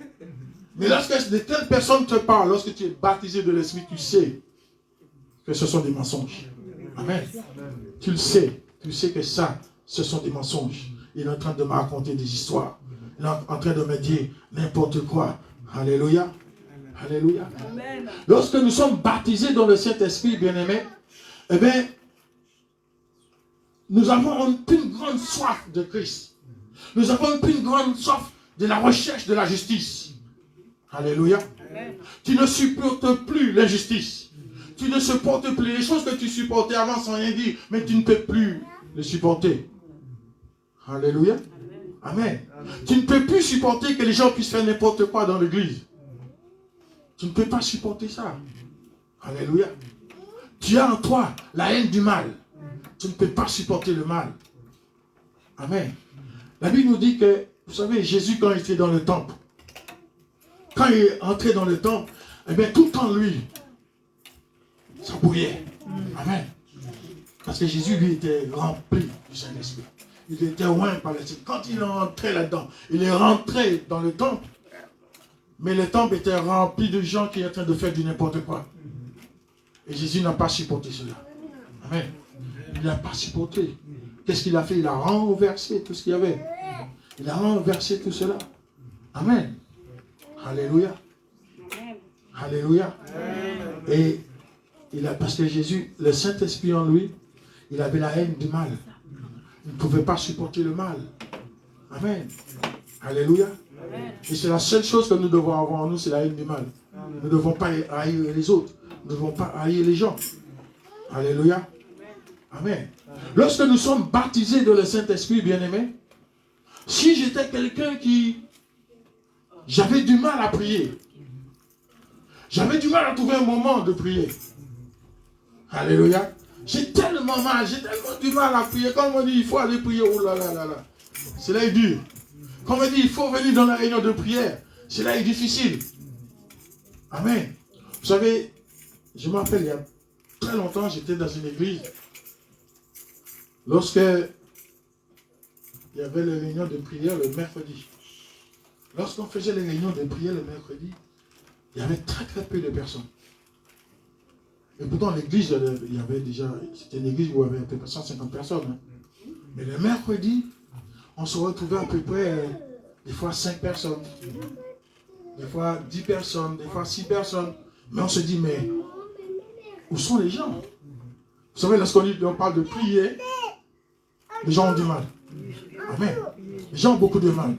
Mais lorsque de telles personnes te parlent, lorsque tu es baptisé de l'Esprit, tu sais que ce sont des mensonges. Amen. Tu le sais. Tu sais que ça, ce sont des mensonges. Il est en train de me raconter des histoires. Il est en train de me dire n'importe quoi. Alléluia. Alléluia. Amen. Lorsque nous sommes baptisés dans le Saint-Esprit, bien-aimés, eh bien, nous avons une plus grande soif de Christ. Nous avons une plus grande soif de la recherche de la justice. Alléluia. Amen. Tu ne supportes plus l'injustice. Tu ne supportes plus les choses que tu supportais avant sans rien dire, mais tu ne peux plus les supporter. Alléluia. Amen. Amen. Tu ne peux plus supporter que les gens puissent faire n'importe quoi dans l'église. Tu ne peux pas supporter ça. Alléluia. Tu as en toi la haine du mal. Tu ne peux pas supporter le mal. Amen. La Bible nous dit que, vous savez, Jésus, quand il était dans le temple, quand il est entré dans le temple, eh bien, tout en lui, ça bouillait. Amen. Parce que Jésus, lui, était rempli du Saint-Esprit. Il était oint par l'Esprit. Quand il est entré là-dedans, il est rentré dans le temple, mais le temple était rempli de gens qui étaient en train de faire du n'importe quoi. Et Jésus n'a pas supporté cela. Amen. Il n'a pas supporté. Qu'est-ce qu'il a fait? Il a renversé tout ce qu'il y avait. Il a renversé tout cela. Amen. Alléluia. Alléluia. Et parce que Jésus, le Saint-Esprit en lui, il avait la haine du mal. Il ne pouvait pas supporter le mal. Amen. Alléluia. Et c'est la seule chose que nous devons avoir en nous, c'est la haine du mal. Nous ne devons pas haïr les autres. Nous ne devons pas haïr les gens. Alléluia. Amen. Lorsque nous sommes baptisés de le Saint-Esprit, bien-aimés, si j'étais quelqu'un j'avais du mal à prier. J'avais du mal à trouver un moment de prier. Alléluia. J'ai tellement du mal à prier. Quand on me dit il faut aller prier, oh là là là là. C'est là dur. Quand on me dit il faut venir dans la réunion de prière, c'est là difficile. Amen. Vous savez, je me rappelle, il y a très longtemps, j'étais dans une église. Lorsque il y avait les réunions de prière le mercredi. Lorsqu'on faisait les réunions de prière le mercredi, il y avait très très peu de personnes. Et pourtant l'église, il y avait déjà, c'était une église où il y avait à peu près 150 personnes. Hein. Mais le mercredi, on se retrouvait à peu près, des fois 5 personnes, des fois 10 personnes, des fois 6 personnes. Mais on se dit, mais où sont les gens? Vous savez, lorsqu'on parle de prier, les gens ont du mal. Amen. Les gens ont beaucoup de mal.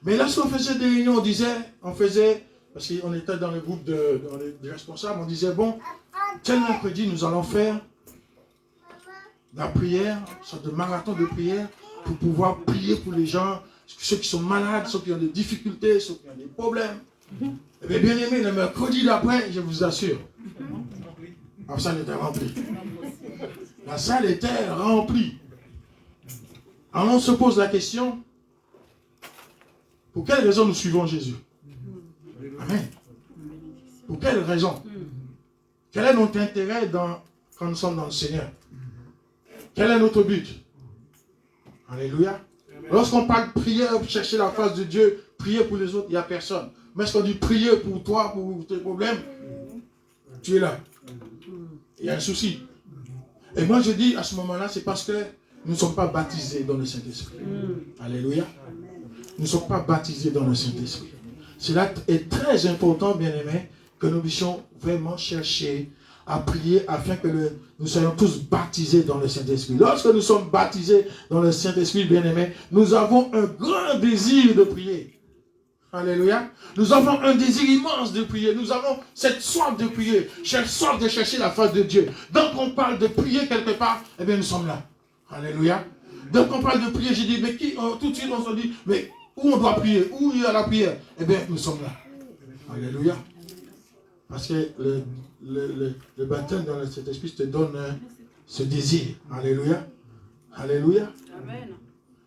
Mais lorsqu'on faisait des réunions, on faisait parce qu'on était dans le groupe des responsables, on disait, bon, tel mercredi, nous allons faire la prière, une sorte de marathon de prière, pour pouvoir prier pour les gens, ceux qui sont malades, ceux qui ont des difficultés, ceux qui ont des problèmes. Eh bien, bien aimé, le mercredi d'après, je vous assure, la salle était remplie. La salle était remplie. Alors on se pose la question, pour quelle raison nous suivons Jésus? Amen. Pour quelle raison? Quel est notre intérêt quand nous sommes dans le Seigneur? Quel est notre but? Alléluia. Lorsqu'on parle de prière, chercher la face de Dieu, prier pour les autres, il n'y a personne. Mais est-ce qu'on dit prier pour toi, pour tes problèmes? Tu es là. Il y a un souci. Et moi je dis à ce moment-là, c'est parce que nous ne sommes pas baptisés dans le Saint-Esprit. Alléluia. Nous ne sommes pas baptisés dans le Saint-Esprit. Cela est très important, bien-aimés, que nous puissions vraiment chercher à prier afin que nous soyons tous baptisés dans le Saint-Esprit. Lorsque nous sommes baptisés dans le Saint-Esprit, bien-aimés, nous avons un grand désir de prier. Alléluia. Nous avons un désir immense de prier. Nous avons cette soif de prier, cette soif de chercher la face de Dieu. Donc on parle de prier quelque part, eh bien nous sommes là. Alléluia. Donc on parle de prier, j'ai dit, mais tout de suite on se dit, mais où on doit prier? Où il y a la prière? Eh bien nous sommes là. Alléluia. Parce que le baptême dans le Saint-Esprit te donne ce désir. Alléluia. Alléluia. Amen.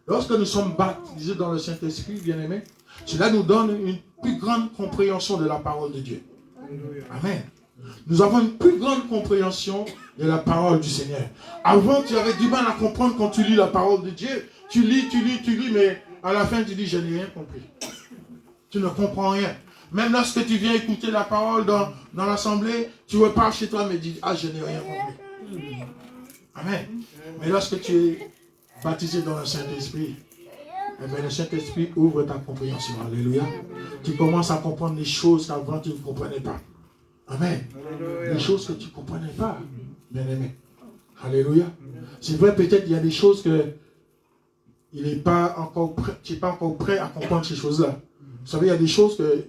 Lorsque nous sommes baptisés dans le Saint-Esprit, bien-aimés, cela nous donne une plus grande compréhension de la parole de Dieu. Amen. Nous avons une plus grande compréhension de la parole du Seigneur. Avant, tu avais du mal à comprendre quand tu lis la parole de Dieu. Tu lis, mais à la fin, tu dis, je n'ai rien compris. Tu ne comprends rien. Même lorsque tu viens écouter la parole dans l'assemblée, tu repars chez toi, mais dis, je n'ai rien compris. Amen. Mais lorsque tu es baptisé dans le Saint-Esprit, eh bien, le Saint-Esprit ouvre ta compréhension. Alléluia. Tu commences à comprendre les choses qu'avant tu ne comprenais pas. Amen. Alléluia. Les choses que tu ne comprenais pas, bien-aimé. Alléluia. C'est vrai, peut-être il y a des choses que tu n'es pas encore prêt à comprendre ces choses-là. Vous savez, il y a des choses que nous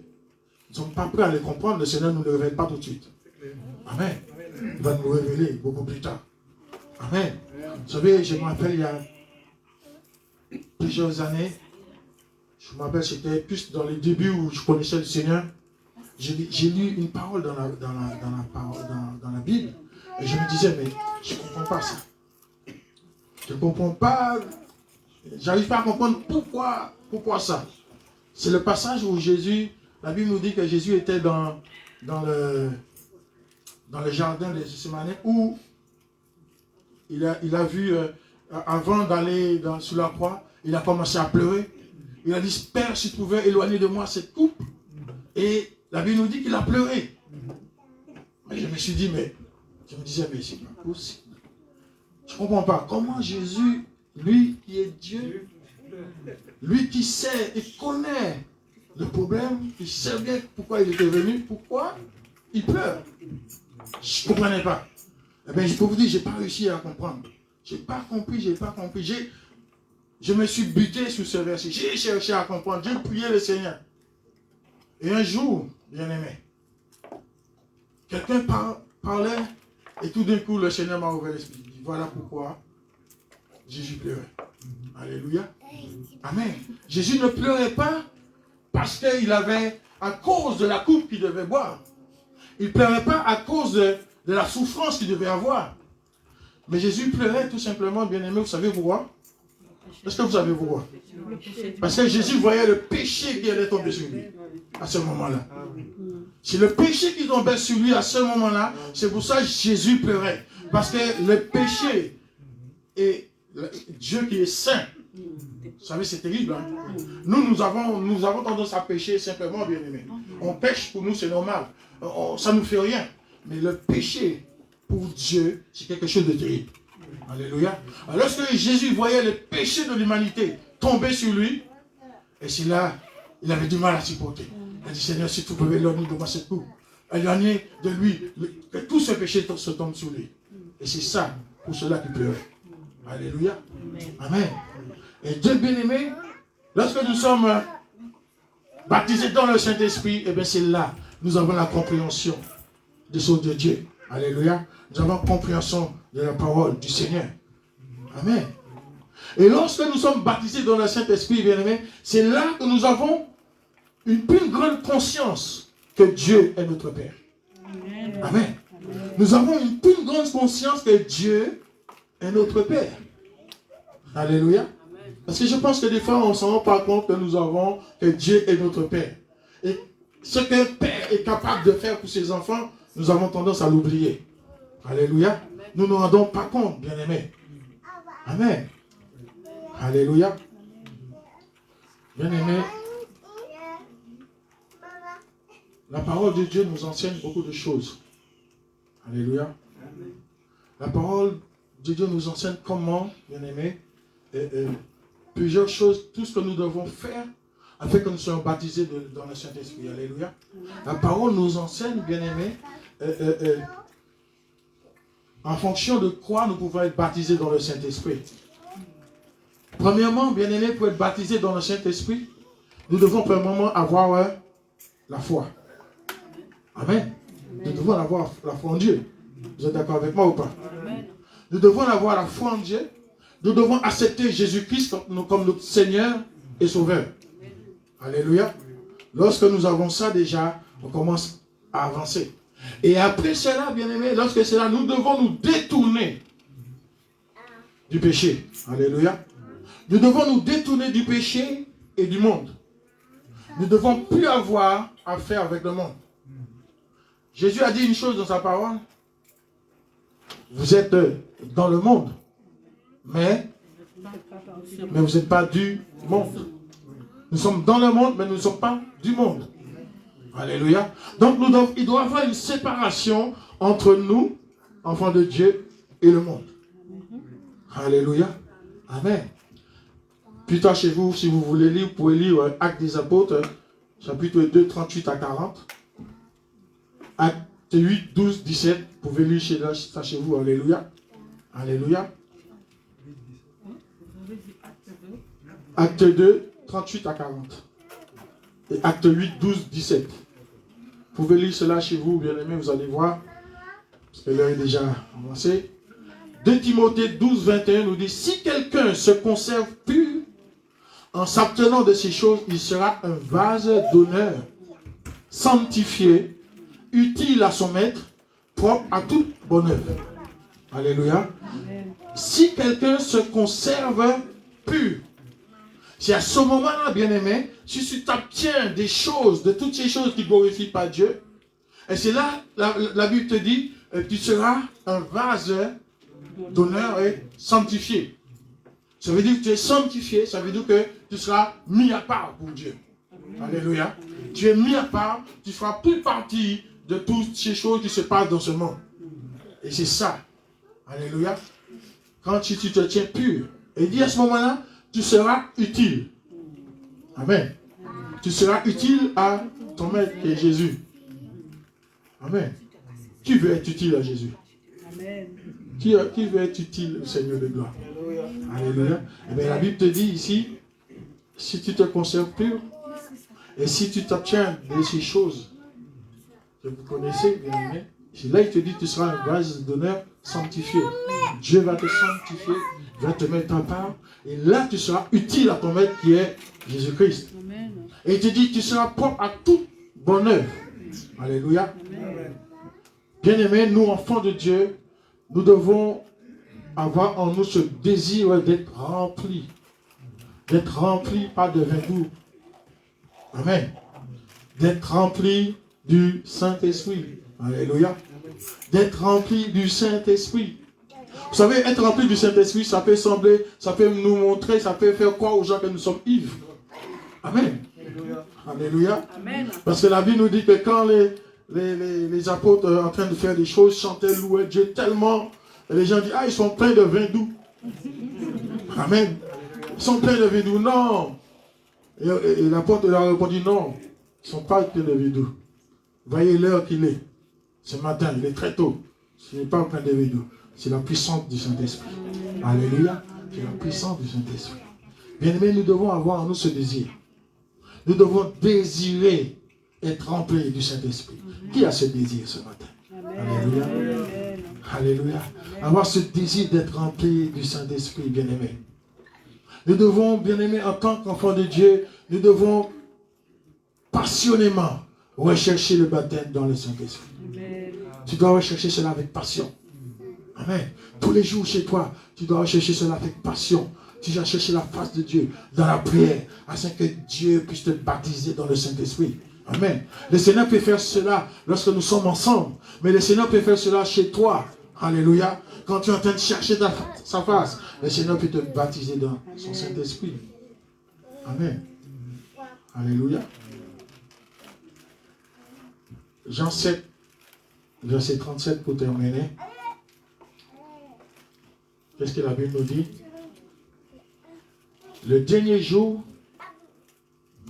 ne sommes pas prêts à les comprendre. Le Seigneur ne nous le révèle pas tout de suite. Amen. Il va nous révéler beaucoup plus tard. Amen. Vous savez, je me rappelle, il y a plusieurs années, je me rappelle, c'était plus dans les débuts où je connaissais le Seigneur. J'ai lu une parole dans la Bible et je me disais, mais je ne comprends pas ça. Je ne comprends pas, j'arrive pas à comprendre pourquoi ça. C'est le passage où Jésus, la Bible nous dit que Jésus était dans le jardin de Gethsémani où il a vu, avant d'aller sous la croix, il a commencé à pleurer. Il a dit, Père, si tu pouvais éloigner de moi cette coupe. Et la Bible nous dit qu'il a pleuré. Mais je me suis dit, je me disais, mais c'est pas possible. Je ne comprends pas. Comment Jésus, lui qui est Dieu, lui qui sait et connaît le problème, qui sait bien pourquoi il était venu, pourquoi il pleure. Je ne comprenais pas. Eh bien, je peux vous dire, je n'ai pas réussi à comprendre. Je n'ai pas compris. Je me suis buté sur ce verset. J'ai cherché à comprendre. J'ai prié le Seigneur. Et un jour, bien-aimé, quelqu'un parlait et tout d'un coup, le Seigneur m'a ouvert l'esprit. Voilà pourquoi Jésus pleurait. Alléluia. Amen. Jésus ne pleurait pas parce qu'il avait, à cause de la coupe qu'il devait boire. Il ne pleurait pas à cause de la souffrance qu'il devait avoir. Mais Jésus pleurait tout simplement, bien-aimé. Vous savez pourquoi? Est-ce que vous savez pourquoi? Parce que Jésus voyait le péché qui allait tomber sur lui à ce moment-là. C'est le péché qui tombait sur lui à ce moment-là. C'est pour ça que Jésus pleurait. Parce que le péché et Dieu qui est saint, vous savez, c'est terrible. Hein? Nous avons tendance à pécher simplement, bien-aimé. On pêche, pour nous, c'est normal. Ça ne nous fait rien. Mais le péché, pour Dieu, c'est quelque chose de terrible. Alléluia. Alors, lorsque Jésus voyait le péché de l'humanité tomber sur lui, et c'est là, il avait du mal à supporter. Il a dit, Seigneur, si tu pouvais éloigner de moi cette coupe, éloigner de lui, que tout ce péché se tombe sur lui. Et c'est ça, pour cela qu'il pleurait. Alléluia. Amen. Et Dieu bien-aimé, lorsque nous sommes Baptisés dans le Saint-Esprit, et bien c'est là, nous avons la compréhension des choses de Dieu. Alléluia. Nous avons la compréhension de la parole du Seigneur. Amen. Et lorsque nous sommes baptisés dans le Saint-Esprit, bien-aimés, c'est là que nous avons une plus grande conscience que Dieu est notre Père. Amen. Amen. Nous avons une plus grande conscience que Dieu est notre Père. Alléluia. Parce que je pense que des fois, on ne s'en rend pas compte que Dieu est notre Père. Et ce qu'un père est capable de faire pour ses enfants, nous avons tendance à l'oublier. Alléluia. Nous ne nous rendons pas compte, bien-aimés. Amen. Alléluia. Bien-aimés, la parole de Dieu nous enseigne beaucoup de choses. Alléluia. La parole de Dieu nous enseigne comment, bien-aimés, plusieurs choses, tout ce que nous devons faire afin que nous soyons baptisés dans le Saint-Esprit. Alléluia. La parole nous enseigne, bien-aimés, en fonction de quoi nous pouvons être baptisés dans le Saint-Esprit. Premièrement, bien-aimés, pour être baptisés dans le Saint-Esprit, nous devons premièrement avoir la foi. Amen. Nous devons avoir la foi en Dieu. Vous êtes d'accord avec moi ou pas? Amen. Nous devons avoir la foi en Dieu. Nous devons accepter Jésus-Christ comme notre Seigneur et Sauveur. Alléluia. Lorsque nous avons ça déjà, on commence à avancer. Et après cela, bien-aimés, lorsque c'est là, nous devons nous détourner du péché. Alléluia. Nous devons nous détourner du péché et du monde. Nous ne devons plus avoir affaire avec le monde. Jésus a dit une chose dans sa parole. Vous êtes dans le monde, mais vous n'êtes pas du monde. Nous sommes dans le monde, mais nous ne sommes pas du monde. Alléluia. Donc il doit y avoir une séparation entre nous, enfants de Dieu, et le monde. Alléluia. Amen. Plus tard chez vous, si vous voulez lire, vous pouvez lire Actes des Apôtres, chapitre 2, 38 à 40. Actes 8, 12, 17. Vous pouvez lire ça chez vous. Alléluia. Alléluia. Acte 2, 38 à 40. Et Acte 8, 12, 17. Vous pouvez lire cela chez vous, bien aimé, vous allez voir. Parce que l'heure est déjà avancée. 2 Timothée 12, 21 nous dit, si quelqu'un se conserve pur en s'abstenant de ces choses, il sera un vase d'honneur, sanctifié, utile à son maître, propre à toute bonne œuvre. Alléluia. Amen. Si quelqu'un se conserve pur, c'est à ce moment-là, bien-aimé, si tu t'abstiens des choses, de toutes ces choses qui ne glorifient pas Dieu, et c'est là, la Bible te dit, tu seras un vase d'honneur et sanctifié. Ça veut dire que tu es sanctifié, ça veut dire que tu seras mis à part pour Dieu. Alléluia. Tu es mis à part, tu ne feras plus partie de toutes ces choses qui se passent dans ce monde. Et c'est ça. Alléluia. Quand tu te tiens pur, et dit à ce moment-là, tu seras utile. Amen. Tu seras utile à ton maître qui est Jésus. Amen. Qui veut être utile à Jésus? Amen. Qui veut être utile au Seigneur de gloire? Alléluia. Eh bien, la Bible te dit ici, si tu te conserves pur, et si tu t'abstiens de ces choses que vous connaissez, bien aimé, là il te dit que tu seras un vase d'honneur sanctifié. Dieu va te sanctifier, va te mettre en part, et là tu seras utile à ton maître qui est Jésus-Christ. Et il te dit que tu seras propre à toute bonne œuvre. Alléluia. Bien aimé, nous enfants de Dieu, nous devons avoir en nous ce désir d'être remplis. D'être remplis, pas de vin doux. Amen. D'être remplis du Saint-Esprit. Alléluia. D'être remplis du Saint-Esprit. Vous savez, être rempli du Saint-Esprit, ça peut sembler, ça peut nous montrer, ça peut faire croire aux gens que nous sommes ivres. Amen. Alléluia. Amen. Parce que la Bible nous dit que quand les apôtres en train de faire des choses, chantaient, louaient Dieu tellement, et les gens disent, ah, ils sont pleins de vin doux. Amen. Ils sont pleins de vin doux. Non. Et l'apôtre leur a répondu, non, ils ne sont pas pleins de vin doux. Voyez l'heure qu'il est. Ce matin, il est très tôt. Ce n'est pas plein de vin doux. C'est la puissance du Saint-Esprit. Alléluia. C'est la puissance du Saint-Esprit. Bien aimé, nous devons avoir en nous ce désir. Nous devons désirer être remplis du Saint-Esprit. Qui a ce désir ce matin? Alléluia. Alléluia. Avoir ce désir d'être rempli du Saint-Esprit, bien-aimé. Nous devons, bien-aimé, en tant qu'enfants de Dieu, nous devons passionnément rechercher le baptême dans le Saint-Esprit. Tu dois rechercher cela avec passion. Amen. Tous les jours chez toi, tu dois rechercher cela avec passion. Tu dois chercher la face de Dieu dans la prière, afin que Dieu puisse te baptiser dans le Saint-Esprit. Amen. Le Seigneur peut faire cela lorsque nous sommes ensemble, mais le Seigneur peut faire cela chez toi. Alléluia. Quand tu es en train de chercher sa face, le Seigneur peut te baptiser dans son Saint-Esprit. Amen. Alléluia. Jean 7, verset 37 pour terminer. Qu'est-ce que la Bible nous dit? Le dernier jour,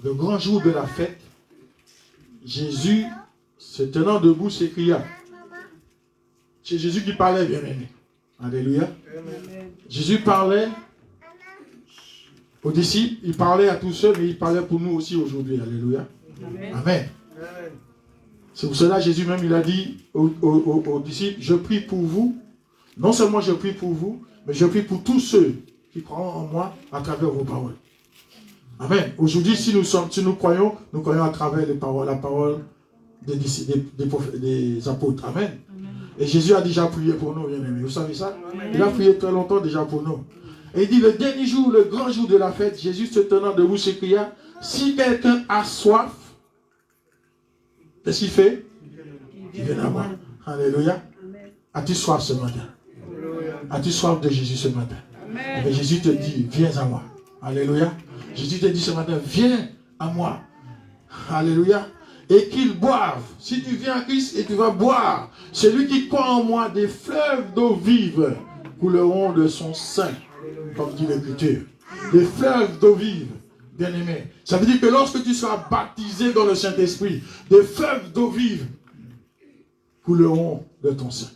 le grand jour de la fête, Jésus, se tenant debout, s'écria. C'est Jésus qui parlait, bien-aimé. Alléluia. Jésus parlait aux disciples, il parlait à tous ceux, mais il parlait pour nous aussi aujourd'hui. Alléluia. Amen. C'est pour cela Jésus même, il a dit aux disciples, je prie pour vous. Non seulement je prie pour vous, mais je prie pour tous ceux qui croient en moi à travers vos paroles. Amen. Aujourd'hui, si nous croyons à travers les paroles, la parole des apôtres. Amen. Et Jésus a déjà prié pour nous, bien-aimés. Vous savez ça? Il a prié très longtemps déjà pour nous. Et il dit, le dernier jour, le grand jour de la fête, Jésus se tenant debout s'écria, si quelqu'un a soif, qu'est-ce qu'il fait? Il vient à moi. Alléluia. As-tu soif ce matin? As-tu soif de Jésus ce matin? Et Jésus te dit, viens à moi. Alléluia. Jésus te dit ce matin, viens à moi. Alléluia. Et qu'ils boivent. Si tu viens à Christ et tu vas boire, celui qui croit en moi, des fleuves d'eau vive couleront de son sein, comme dit l'Écriture. Des fleuves d'eau vive, bien-aimés. Ça veut dire que lorsque tu seras baptisé dans le Saint-Esprit, des fleuves d'eau vive couleront de ton sein.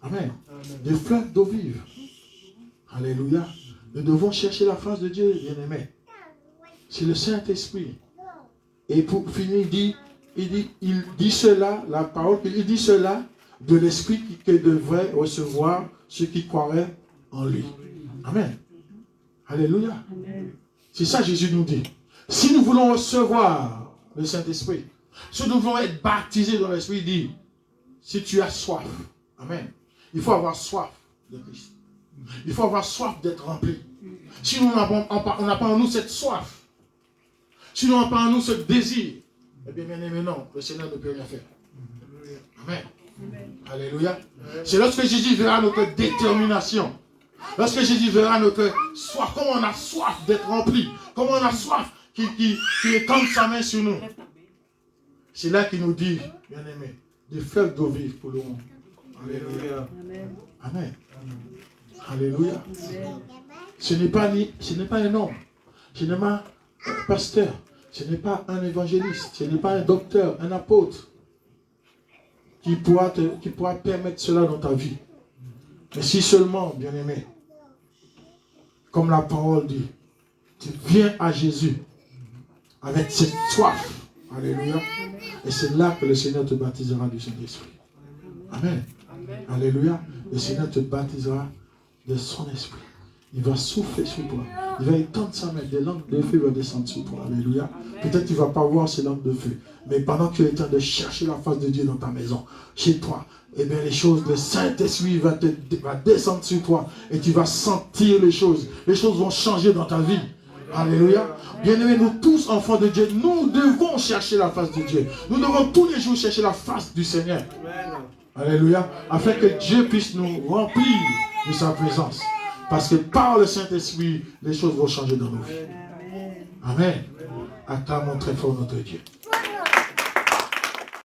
Amen. Des fleuves d'eau vive. Alléluia. Nous devons chercher la face de Dieu, bien-aimés. C'est le Saint-Esprit. Et pour finir, il dit cela, la parole, il dit cela de l'Esprit que devraient recevoir ceux qui croiraient en lui. Amen. Alléluia. C'est ça que Jésus nous dit. Si nous voulons recevoir le Saint-Esprit, si nous voulons être baptisés dans l'Esprit, il dit, si tu as soif, amen, il faut avoir soif de Christ. Il faut avoir soif d'être rempli. Si nous n'avons pas en nous cette soif, si nous n'avons pas en nous ce désir, eh bien, bien-aimé, non, le Seigneur ne peut rien faire. Amen. Alléluia. C'est lorsque Jésus verra notre détermination, lorsque Jésus verra notre soif, comment on a soif d'être rempli, comment on a soif qui étende sa main sur nous. C'est là qu'il nous dit, bien-aimé, des fleuves d'eau vive pour le monde. Alléluia. Amen. Alléluia. Ce n'est pas un homme, ce n'est pas un pasteur, ce n'est pas un évangéliste, ce n'est pas un docteur, un apôtre qui pourra permettre cela dans ta vie. Mais si seulement, bien-aimé, comme la parole dit, tu viens à Jésus avec cette soif. Alléluia. Et c'est là que le Seigneur te baptisera du Saint-Esprit. Amen. Alléluia. Le Seigneur te baptisera de son esprit. Il va souffler sur toi. Il va étendre sa main. Des lampes de feu vont descendre sur toi. Alléluia. Peut-être tu ne vas pas voir ces lampes de feu. Mais pendant que tu es en train de chercher la face de Dieu dans ta maison, chez toi, eh bien les choses, le Saint-Esprit va descendre sur toi. Et tu vas sentir les choses. Les choses vont changer dans ta vie. Alléluia. Bien-aimés, nous tous, enfants de Dieu, nous devons chercher la face de Dieu. Nous devons tous les jours chercher la face du Seigneur. Alléluia. Afin que Dieu puisse nous remplir de sa présence. Parce que par le Saint-Esprit, les choses vont changer dans nos vies. Amen. Acclamons très fort notre Dieu.